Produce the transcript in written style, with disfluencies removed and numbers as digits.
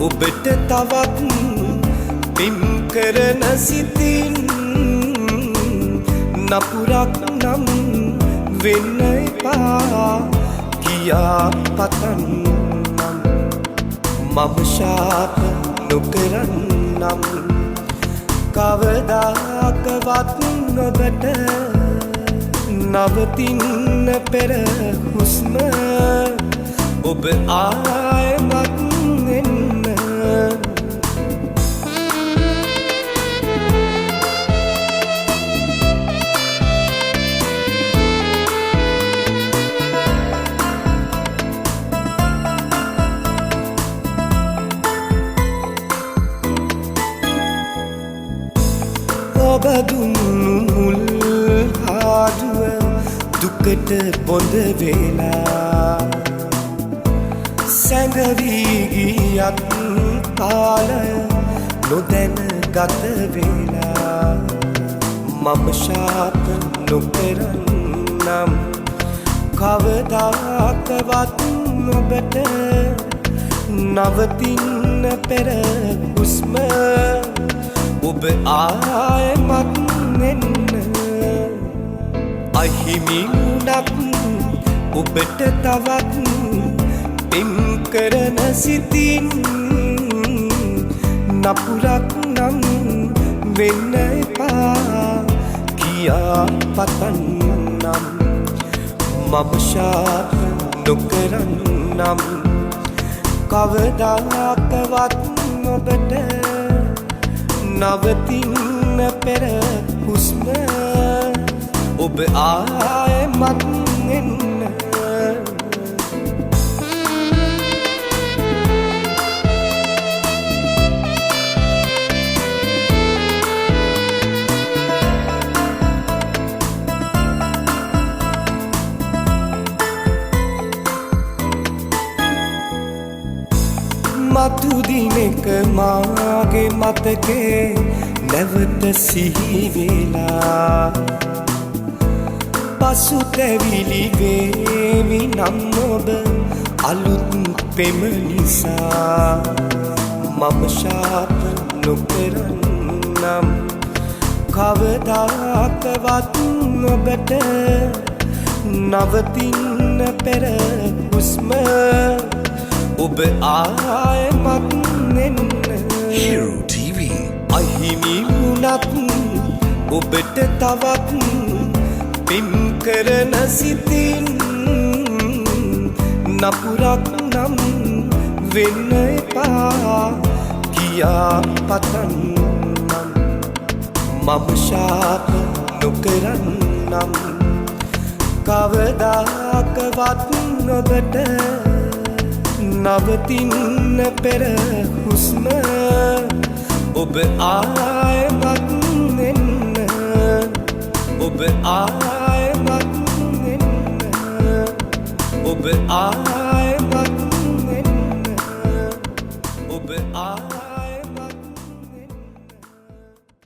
ඔබට තවත් පිම් කරන සිතින් නපුරක් නම් වෙන්න එපා කියා පතන්නම් මම ශාප නොකරන්නම් කවදාකවත් ඔබට නවතින්න පෙර හුස්ම ඔබ ආයමත් එන්න ඔබ දුන්නු මුල් හාදුව දුකට බොඳ වෙලා සැඟවී ගියත් කාලය නොදැන ගත වෙලා මම ශාප නොකරන්නම් කවදාකවත් ඔබට නවතින්න පෙර හුස්ම ඔබ ආයමත් එන්න අහිමි වුණත් ඔබට තවත් පිම් කරන සිතින් නපුරක් නම් වෙන්න එපා කියා පතන්නම් මම ශාප නොකරන්නම් කවදාකවත් ඔබට නවතින්න පෙර හුස්ම ඔබ ආයමත් එන්න මතු දිනක මාගේ මතකේ නැවත සිහි වෙලා පසුතැවිලි වේවි නම් ඔබ අලුත් පෙම නිසා මම ශාප නොකරන්නම් කවදාකවත් ඔබට නවතින්න පෙර හුස්ම ඔබ ආයමත් එන්න Hero TV අහිමි වුණත් ඔබට තවත් පිම් කරන සිතින් නපුරක් නම් වෙන්න එපා කියා පතන්නම් මම ශාප නොකරන්නම් කවදාකවත් ඔබට නවතින්න පෙර හුස්ම ඔබ ආයමත් එන්න ඔබ